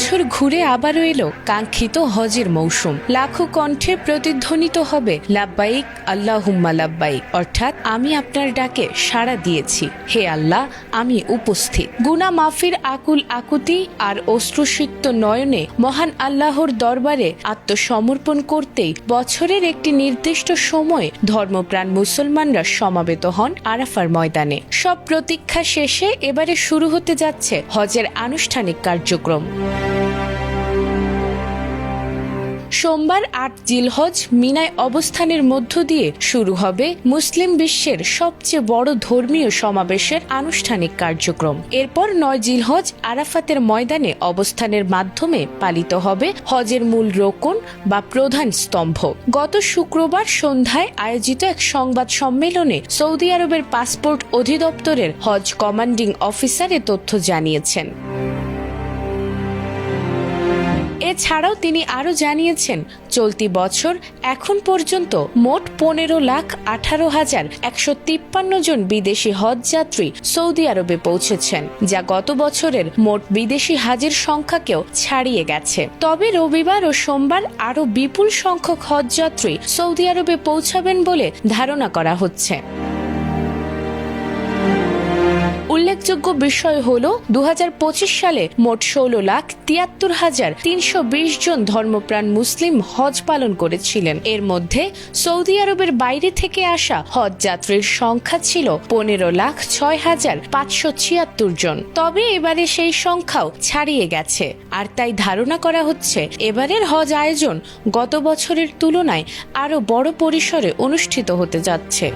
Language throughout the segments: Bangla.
বছর ঘুরে আবারও এলো কাঙ্ক্ষিত হজের মৌসুম। লাখো কণ্ঠে প্রতিধ্বনিত হবে লাব্বাইক আল্লাহুম্মা লাব্বাইক, অর্থাৎ আমি আপনার ডাকে সাড়া দিয়েছি, হে আল্লাহ আমি উপস্থিত। গুনাহ মাফির আকুল আকুতি আর অশ্রুসিক্ত নয়নে মহান আল্লাহর দরবারে আত্মসমর্পণ করতেই বছরের একটি নির্দিষ্ট সময়ে ধর্মপ্রাণ মুসলমানরা সমাবেত হন আরাফার ময়দানে। সব প্রতীক্ষা শেষে এবারে শুরু হতে যাচ্ছে হজের আনুষ্ঠানিক কার্যক্রম। সোমবার ৮ জিলহজ মিনায় অবস্থানের মধ্য দিয়ে শুরু হবে মুসলিম বিশ্বের সবচেয়ে বড় ধর্মীয় সমাবেশের আনুষ্ঠানিক কার্যক্রম। এরপর ৯ জিলহজ আরাফাতের ময়দানে অবস্থানের মাধ্যমে পালিত হবে হজের মূল রোকন বা প্রধান স্তম্ভ। গত শুক্রবার সন্ধ্যায় আয়োজিত এক সংবাদ সম্মেলনে সৌদি আরবের পাসপোর্ট অধিদপ্তরের হজ কমান্ডিং অফিসার এ তথ্য জানিয়েছেন। এছাড়াও তিনি আরও জানিয়েছেন, চলতি বছর এখন পর্যন্ত মোট ১৫,১৮,১৫৩ জন বিদেশি হজ যাত্রী সৌদি আরবে পৌঁছেছেন, যা গত বছরের মোট বিদেশি হাজের সংখ্যাকেও ছাড়িয়ে গেছে। তবে রবিবার ও সোমবার আরও বিপুল সংখ্যক হজ যাত্রী সৌদি আরবে পৌঁছাবেন বলে ধারণা করা হচ্ছে। উল্লেখযোগ্য বিষয় হল ২০২৫ সালে মোট ১৬,৭৩,৩২০ জন ধর্মপ্রাণ মুসলিম হজ পালন করেছিলেন। এর মধ্যে সৌদি আরবের বাইরে থেকে আসা হজ যাত্রীর সংখ্যা ছিল ১৫,০৬,৫৭৬ জন। তবে এবারে সেই সংখ্যাও ছাড়িয়ে গেছে, আর তাই ধারণা করা হচ্ছে এবারের হজ আয়োজন গত বছরের তুলনায় আরও বড় পরিসরে অনুষ্ঠিত হতে যাচ্ছে।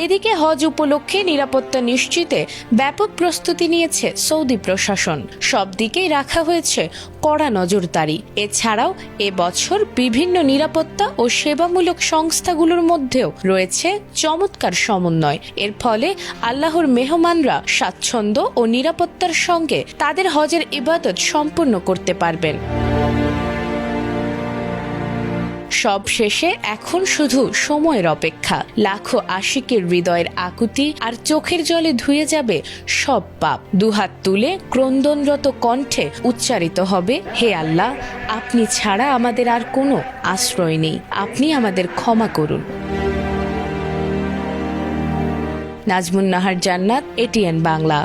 এদিকে হজ উপলক্ষে নিরাপত্তা নিশ্চিতে ব্যাপক প্রস্তুতি নিয়েছে সৌদি প্রশাসন। সব দিকেই রাখা হয়েছে কড়া নজরদারি। এছাড়াও এবছর বিভিন্ন নিরাপত্তা ও সেবামূলক সংস্থাগুলোর মধ্যেও রয়েছে চমৎকার সমন্বয়। এর ফলে আল্লাহর মেহমানরা স্বাচ্ছন্দ্য ও নিরাপত্তার সঙ্গে তাদের হজের ইবাদত সম্পন্ন করতে পারবেন। সব শেষে এখন শুধু সময়ের অপেক্ষা। লাখো আশিকের হৃদয়ের আকুতি আর চোখের জলে ধুয়ে যাবে সব পাপ। দুহাত তুলে ক্রন্দনরত কণ্ঠে উচ্চারিত হবে, হে আল্লাহ আপনি ছাড়া আমাদের আর কোনো আশ্রয় নেই, আপনি আমাদের ক্ষমা করুন। নাজমুন নাহার জান্নাত, এটিএন বাংলা।